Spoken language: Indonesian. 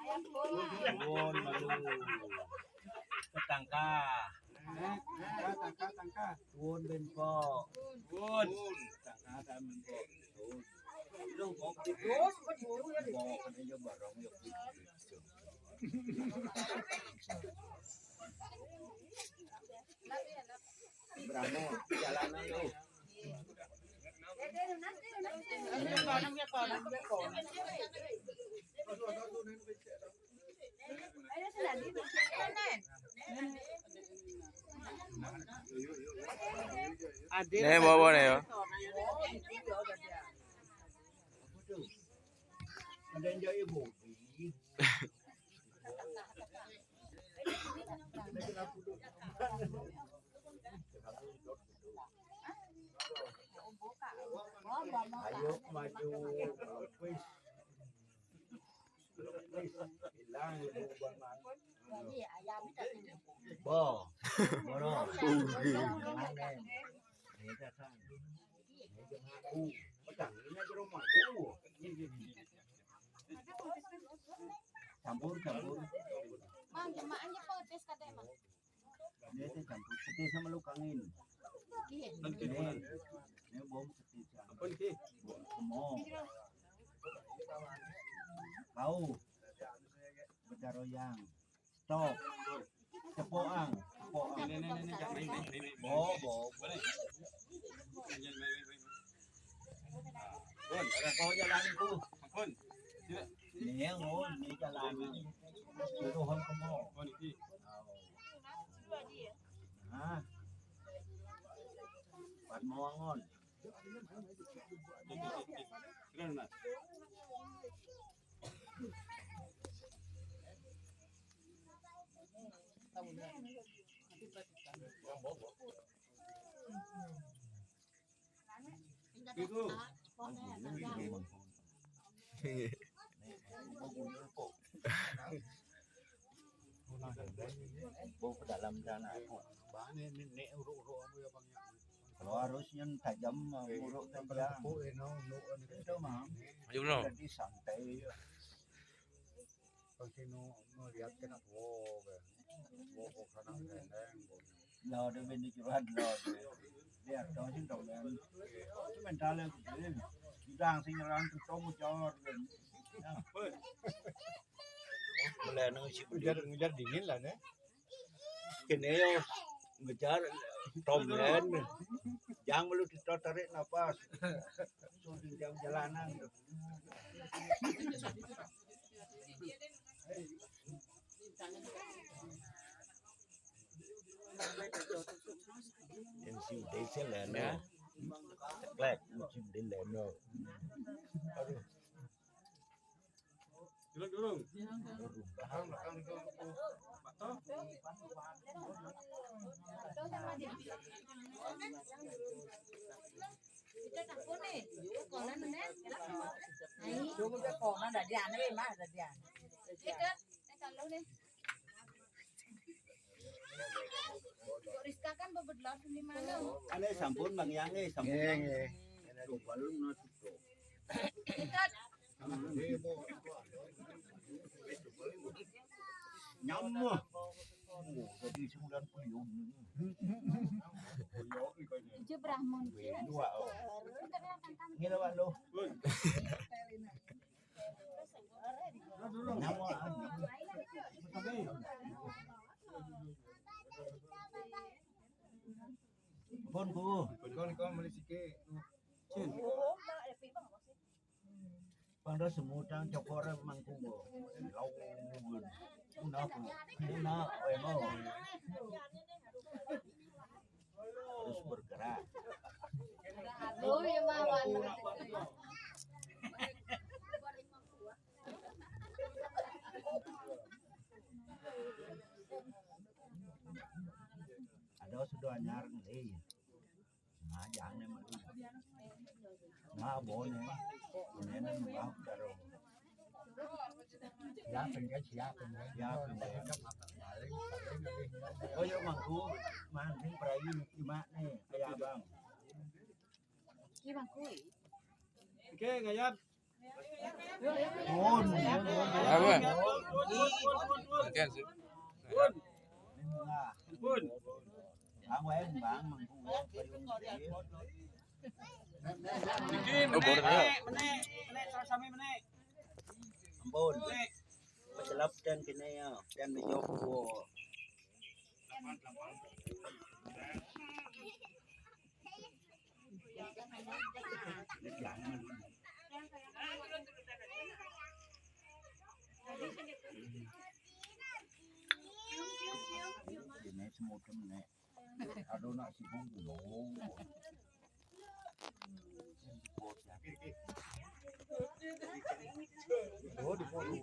Won malu. Ketangka. Tangka. Won ben po. Won. Tangka dan ben po. Lu kok itu? Mau kan aja barang yuk. Berapa jalanan lu? Nih bawa nih ya. Ada yang jauh ibu. Ayo maju. Wis. Hilang ibu bangan. Bo. Bono. Mana? Ini kan. Padang ini aja rumahku. Campur. Mang jemaahnya pedes katanya mang. Ini teh campur putih sama lukangin. Ini bom putih. Apa ini? Semua. Kau. Becaroyang. Stop. Cepoang. Bo. Bon, ada kau jalan itu. Bon. Ini ngon, ini jalan. Itu hon kamu. Bon iki. Nah. Pat mau ngon. Keren mas. Itu. Bau ke dalam sana. Kalau harusnya tajam, urut tajam. Itu mah. Maju bro. Jadi santai. Kalau melihat kena wo karena rendeng. Lo ada benda curhat lo. Lihat kau sih kau lihat. Itu mentalnya begini. Kita sih nyerang tutong cor. Boleh nunggu Ngejar dingin lah nih. kene yo ngejar tomlen. Jangan lu tarik nafas. Sudah jam jalanan. Em siêu để xe lẹn nữa, lẹt chim để lẹn nữa. Durung. Rizka kan bebedlar di mana? Ada sampun bang yang sampun. Ada balon nasi. Nyamuk. Jadi 90. Itu Brahmon. Dua. Ini lewat lo. Nyamuk. Bonku. Kon beli sikit. Pada semutang cokore mangkungo. Laugun. Una emo. Terus bergerak. Oh, ya mawar. Ada sudah anyar nih. Nah, jangan melu. Nah, boleh. Ini mau daro. Ya pengen siap Ya, oh ya mangku, mancing perayu cuma nih, kayak abang. Gimana kuy? Oke, ngayat. Apa? kan sih. Pun. Bang wae bang mangku payung. Oh, boleh ya. Ampun. Pecelap dan kene ya, dan menjok wo. Kene semua kene. Aduh nak si bumbu lo. Oh, di foto.